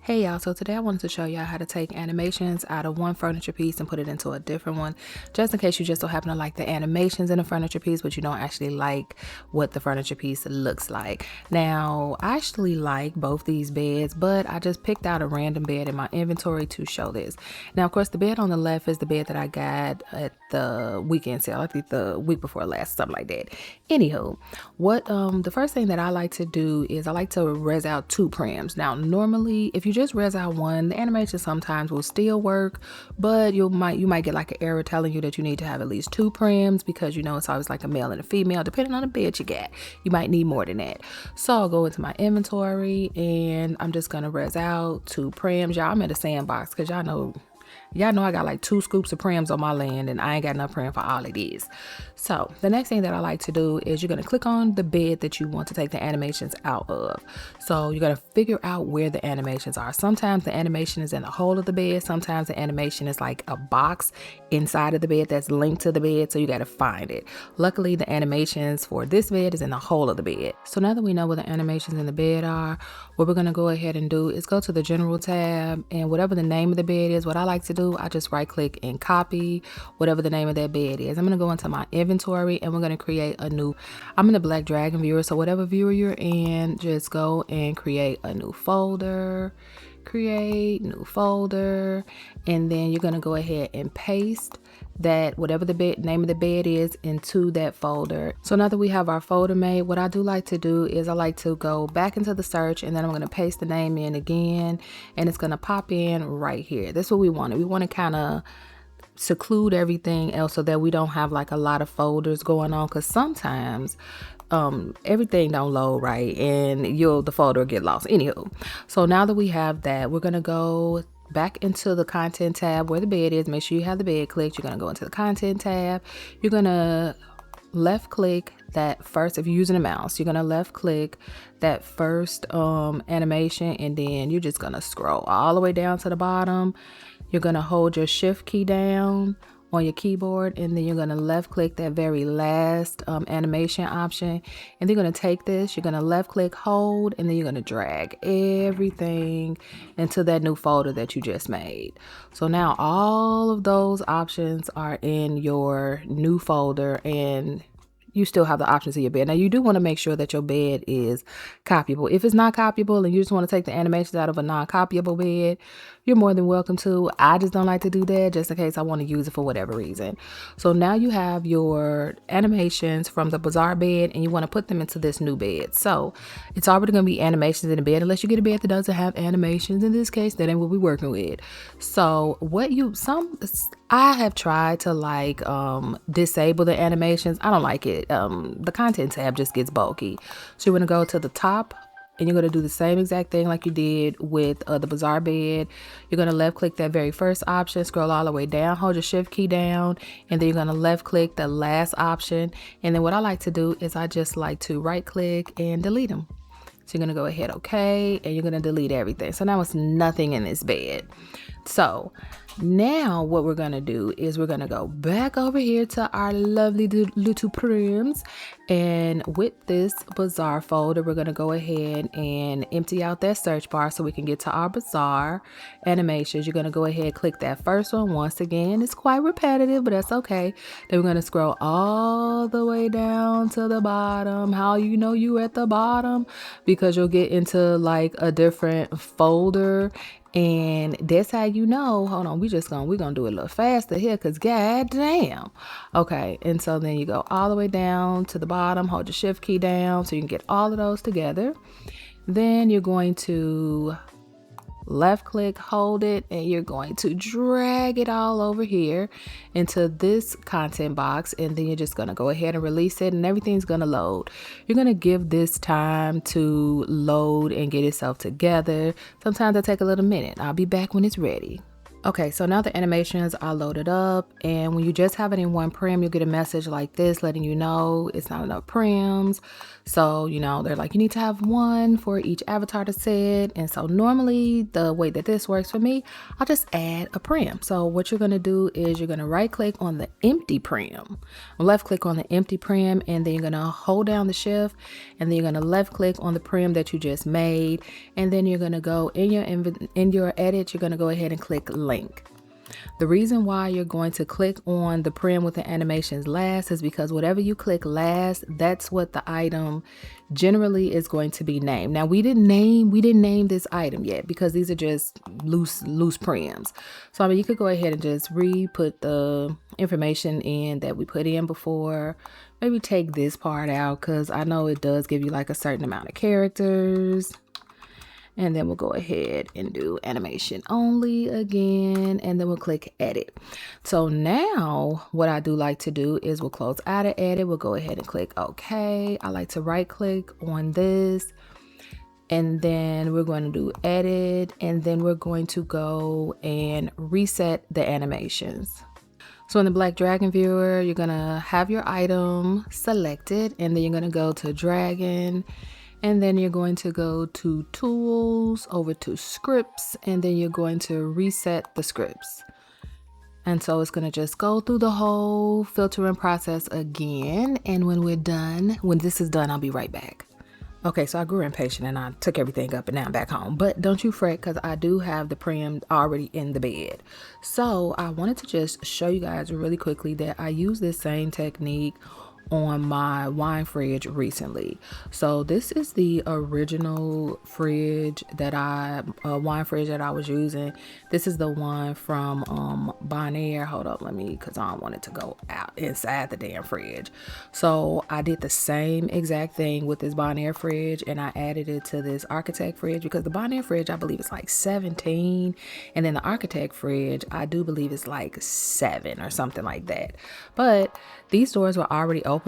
Hey y'all, so today I wanted to show y'all how to take animations out of one furniture piece and put it into a different one, just in case you just so happen to like the animations in a furniture piece, but you don't actually like what the furniture piece looks like. Now, I actually like both these beds, but I just picked out a random bed in my inventory to show this. Now, of course, the bed on the left is the bed that I got at the weekend sale, I think the week before last, something like that. Anywho, the first thing that I like to do is I like to res out two prims. Now, normally, if you just res out one, the animation sometimes will still work, but you might get like an error telling you that you need to have at least two prims because it's always like a male and a female, depending on the bed you get. You might need more than that. So I'll go into my inventory and I'm just gonna res out two prims. Y'all, I'm at a sandbox because y'all know I got like 2 scoops of prims on my land and I ain't got enough prim for all it is. So the next thing that I like to do is you're going to click on the bed that you want to take the animations out of. So you got to figure out where the animations are. Sometimes the animation is in the hole of the bed. Sometimes the animation is like a box inside of the bed that's linked to the bed. So you got to find it. Luckily, the animations for this bed is in the hole of the bed. So now that we know where the animations in the bed are, what we're going to go ahead and do is go to the general tab, and whatever the name of the bed is, what I like to do, I just right click and copy whatever the name of that bed is. I'm going to go into my inventory and we're going to create I'm in the Black Dragon viewer. So whatever viewer you're in, just go and create a new folder, and then you're going to go ahead and paste that whatever the name of the bed is into that folder. So now that we have our folder made, what I do like to do is I like to go back into the search, and then I'm going to paste the name in again, and it's going to pop in right here. That's what we wanted. We want to kind of seclude everything else so that we don't have like a lot of folders going on, because sometimes everything don't load right and the folder will get lost. Anywho, so now that we have that, we're gonna go back into the content tab where the bed is. Make sure you have the bed clicked. You're gonna go into the content tab. You're gonna left click that first, if you're using a mouse, you're gonna left click that first animation, and then you're just gonna scroll all the way down to the bottom. You're gonna hold your shift key down on your keyboard, and then you're going to left click that very last animation option, and then you're going to take this, you're going to left click, hold, and then you're going to drag everything into that new folder that you just made. So now all of those options are in your new folder, and you still have the options of your bed. Now, you do want to make sure that your bed is copyable. If it's not copyable and you just want to take the animations out of a non-copyable bed, you're more than welcome to. I just don't like to do that, just in case I want to use it for whatever reason. So now you have your animations from the Bazaar bed, and you want to put them into this new bed. So it's already going to be animations in the bed, unless you get a bed that doesn't have animations. In this case, that ain't what we're working with. So I have tried to disable the animations. I don't like it. The content tab just gets bulky. So you're going to go to the top, and you're going to do the same exact thing like you did with the Bazaar bed. You're going to left click that very first option, scroll all the way down, hold your shift key down, and then you're going to left click the last option. And then what I like to do is I just like to right click and delete them. So you're going to go ahead, okay, and you're going to delete everything. So now it's nothing in this bed. So now what we're going to do is we're going to go back over here to our lovely little prims, and with this Bazaar folder, we're going to go ahead and empty out that search bar so we can get to our Bazaar animations. You're going to go ahead, click that first one. Once again, it's quite repetitive, but that's okay. Then we're going to scroll all the way down to the bottom. How you know you at the bottom? Because you'll get into like a different folder, and that's how you know. Hold on, we're gonna do it a little faster here, because god damn. Okay, and so then you go all the way down to the bottom, hold your shift key down so you can get all of those together. Then you're going to left click, hold it, and you're going to drag it all over here into this content box, and then you're just going to go ahead and release it, and everything's going to load. You're going to give this time to load and get itself together. Sometimes it'll take a little minute. I'll be back when it's ready. Okay, so now the animations are loaded up, and when you just have it in one prim, you'll get a message like this letting you know it's not enough prims. So, they're like, you need to have one for each avatar to set. And so normally the way that this works for me, I'll just add a prim. So what you're gonna do is you're gonna right click on the empty prim, left click on the empty prim, and then you're gonna hold down the shift, and then you're gonna left click on the prim that you just made, and then you're gonna go in your edit, you're gonna go ahead and click link. The reason why you're going to click on the prim with the animations last is because whatever you click last, that's what the item generally is going to be named. Now we didn't name this item yet because these are just loose prims. So you could go ahead and just re-put the information in that we put in before. Maybe take this part out because I know it does give you like a certain amount of characters. And then we'll go ahead and do animation only again, and then we'll click edit. So now what I do like to do is we'll close out of edit. We'll go ahead and click OK. I like to right click on this, and then we're going to do edit, and then we're going to go and reset the animations. So in the Black Dragon viewer, you're gonna have your item selected, and then you're gonna go to Dragon, and then you're going to go to tools, over to scripts, and then you're going to reset the scripts. And so it's going to just go through the whole filtering process again. And when we're done, when this is done, I'll be right back. Okay, so I grew impatient and I took everything up and now I'm back home. But don't you fret, because I do have the prim already in the bed. So I wanted to just show you guys really quickly that I use this same technique on my wine fridge recently. So this is the original fridge that wine fridge that I was using. This is the one from Bonaire. Hold up, because I don't want it to go out inside the damn fridge. So I did the same exact thing with this Bonaire fridge, and I added it to this Architect fridge because the Bonaire fridge I believe is like 17, and then the Architect fridge I do believe is like 7 or something like that. But these doors were already open,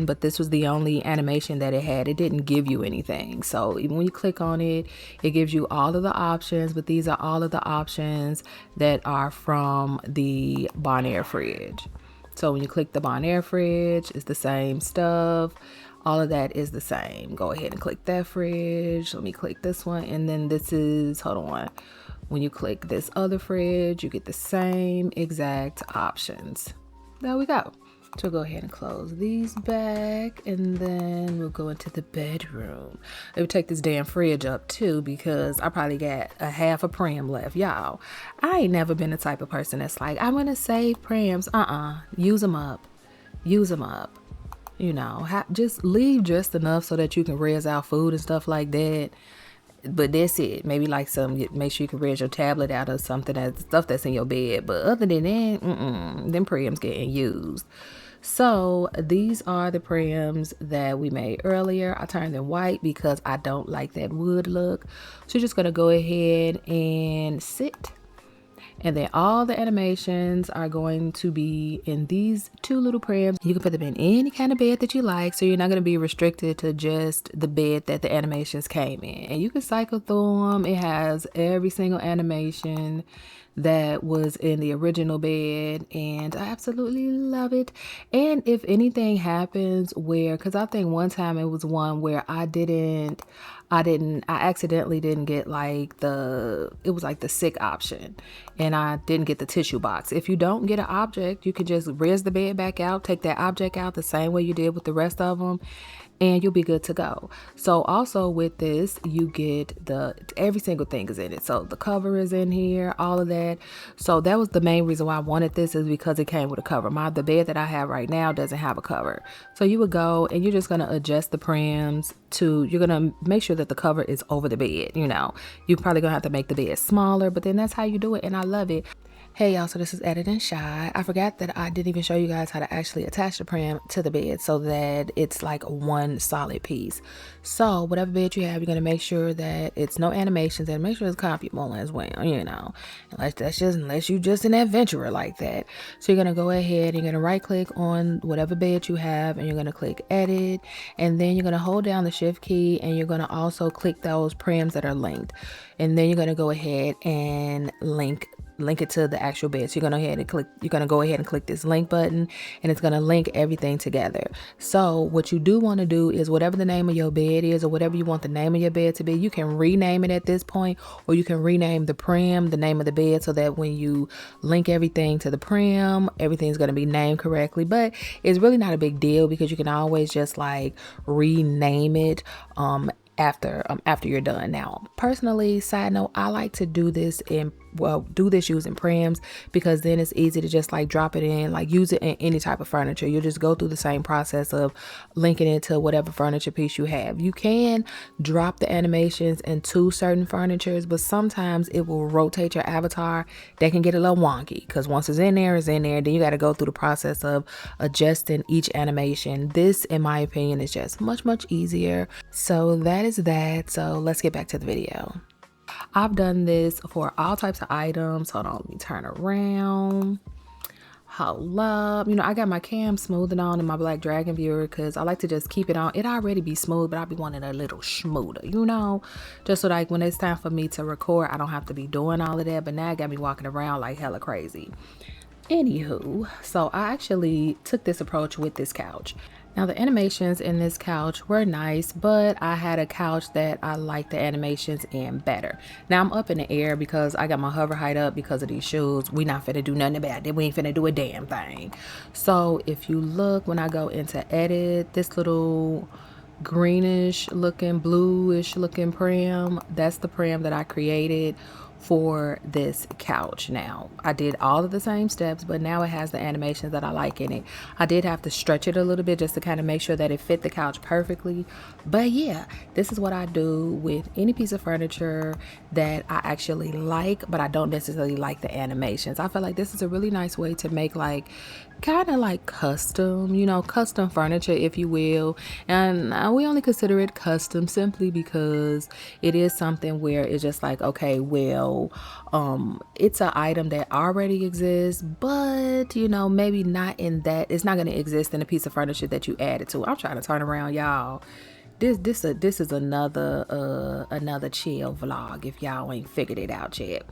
but this was the only animation that it had. It didn't give you anything. So even when you click on it, it gives you all of the options, but these are all of the options that are from the Bonaire fridge. So when you click the Bonaire fridge, it's the same stuff. All of that is the same. Go ahead and click that fridge. Let me click this one. And then this is, hold on. When you click this other fridge, you get the same exact options. There we go. So we'll go ahead and close these back, and then we'll go into the bedroom. Let me take this damn fridge up too, because I probably got a half a prim left. Y'all, I ain't never been the type of person that's like, I'm gonna save prims. Use them up. Just leave just enough so that you can res out food and stuff like that. But that's it. Maybe like make sure you can res your tablet out or something, stuff that's in your bed. But other than that, them prims getting used. So these are the prims that we made earlier. I turned them white because I don't like that wood look. So you're just gonna go ahead and sit. And then all the animations are going to be in these 2 little prims. You can put them in any kind of bed that you like, so you're not going to be restricted to just the bed that the animations came in. And you can cycle through them. It has every single animation that was in the original bed, and I absolutely love it. And if anything happens because I think one time it was one where I accidentally didn't get it was like the sick option, and I didn't get the tissue box. If you don't get an object, you can just res the bed back out, take that object out the same way you did with the rest of them, and you'll be good to go. So also with this, you get every single thing is in it. So the cover is in here, all of that. So that was the main reason why I wanted this, is because it came with a cover. The bed that I have right now doesn't have a cover. So you would go and you're just going to adjust the prims you're going to make sure that the cover is over the bed. You're probably going to have to make the bed smaller, but then that's how you do it. And I love it. Hey y'all, so this is Editing Shy. I forgot that I didn't even show you guys how to actually attach the prim to the bed so that it's like one solid piece. So whatever bed you have, you're going to make sure that it's no animations, and make sure it's copyable as well, unless you just an adventurer like that. So you're going to go ahead, you're going to right click on whatever bed you have, and you're going to click edit, and then you're going to hold down the shift key, and you're going to also click those prims that are linked, and then you're going to go ahead and link link it to the actual bed. So you're gonna go ahead and click this link button, and it's gonna link everything together. So what you do want to do is whatever the name of your bed is, or whatever you want the name of your bed to be, you can rename it at this point, or you can rename the prim, the name of the bed, so that when you link everything to the prim, everything's gonna be named correctly. But it's really not a big deal, because you can always just like rename it after you're done. Now, personally, side note, I like to do this using prims, because then it's easy to just like drop it in, like use it in any type of furniture. You'll just go through the same process of linking it to whatever furniture piece you have. You can drop the animations into certain furnitures, but sometimes it will rotate your avatar. That can get a little wonky, because once it's in there, then you got to go through the process of adjusting each animation. This, in my opinion, is just much easier. So that is that. So let's get back to the video. I've done this for all types of items. Hold on, let me turn around. Hold up. You know, I got my cam smoothing on in my Black Dragon viewer, because I like to just keep it on. It already be smooth, but I be wanting a little smoother, you know, just so like when it's time for me to record, I don't have to be doing all of that. But now it got me walking around like hella crazy. Anywho, so I actually took this approach with this couch. Now, the animations in this couch were nice, but I had a couch that I liked the animations in better. Now, I'm up in the air because I got my hover height up because of these shoes. We not finna do nothing about it. We ain't finna do a damn thing. So if you look, when I go into edit, this little greenish looking, bluish looking prim, that's the prim that I created for this couch. Now, I did all of the same steps, but now it has the animations that I like in it. I did have to stretch it a little bit just to kind of make sure that it fit the couch perfectly. But yeah, this is what I do with any piece of furniture that I actually like, but I don't necessarily like the animations. I feel like this is a really nice way to make like kind of like custom, you know, custom furniture, if you will. And we only consider it custom simply because it is something where it's just like, okay, well, it's an item that already exists, but you know, maybe not in that, it's not going to exist in a piece of furniture that you added to. I'm trying to turn around, y'all. This is another chill vlog if y'all ain't figured it out yet.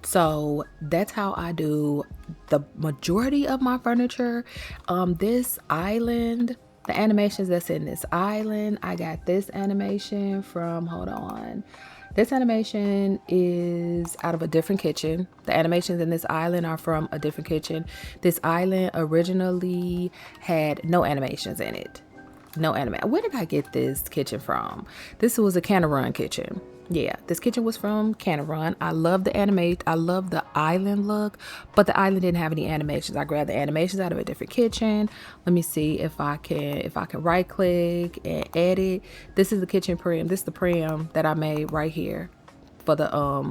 So that's how I do the majority of my furniture. This island, the animations that's in this island, I got this animation from, hold on. This animation is out of a different kitchen. The animations in this island are from a different kitchen. This island originally had no animations in it. No anime. Where did I get this kitchen from? This was a Canarun kitchen. Yeah, this kitchen was from Canarun. I love the I love the island look, but the island didn't have any animations. I grabbed the animations out of a different kitchen. Let me see if I can right click and edit. This is the kitchen prim. This is the prim that I made right here for the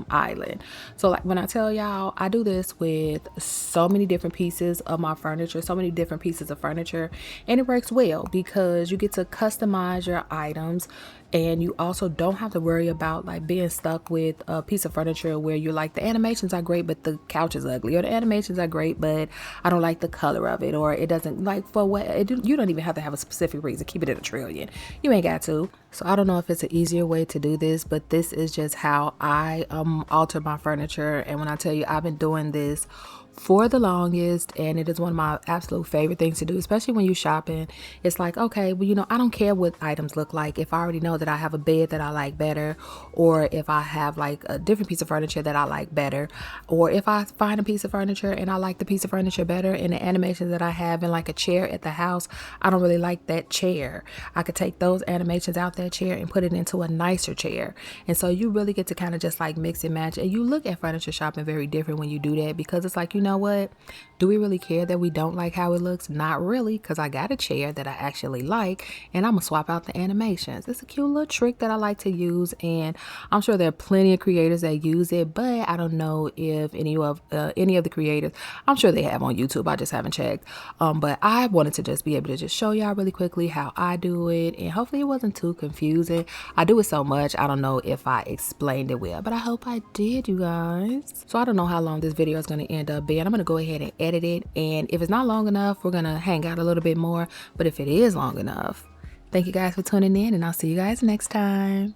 island. So like when I tell y'all, I do this with so many different pieces of my furniture, so many different pieces of furniture, and it works well because you get to customize your items, and you also don't have to worry about like being stuck with a piece of furniture where you're like, the animations are great but the couch is ugly, or the animations are great but I don't like the color of it, or it doesn't, like, for what you don't even have to have a specific reason. Keep it at a trillion. You ain't got to. So I don't know if it's an easier way to do this, but this is just how I alter my furniture. And when I tell you, I've been doing this for the longest, and it is one of my absolute favorite things to do, especially when you're shopping. It's like, okay, well, you know, I don't care what items look like if I already know that I have a bed that I like better, or if I have like a different piece of furniture that I like better, or if I find a piece of furniture and I like the piece of furniture better, and the animations that I have in like a chair at the house, I don't really like that chair. I could take those animations out that chair and put it into a nicer chair. And so you really get to kind of just like mix and match, and you look at furniture shopping very different when you do that, because it's like, you know what, do we really care that we don't like how it looks? Not really, because I got a chair that I actually like, and I'm gonna swap out the animations. It's a cute little trick that I like to use, and I'm sure there are plenty of creators that use it, but I don't know if any of the creators, I'm sure they have on YouTube, I just haven't checked, but I wanted to just be able to just show y'all really quickly how I do it, and hopefully it wasn't too confusing. I do it so much, I don't know if I explained it well, but I hope I did, you guys. So I don't know how long this video is going to end up being. I'm going to go ahead and edit it, and if it's not long enough, we're going to hang out a little bit more, but if it is long enough, thank you guys for tuning in, and I'll see you guys next time.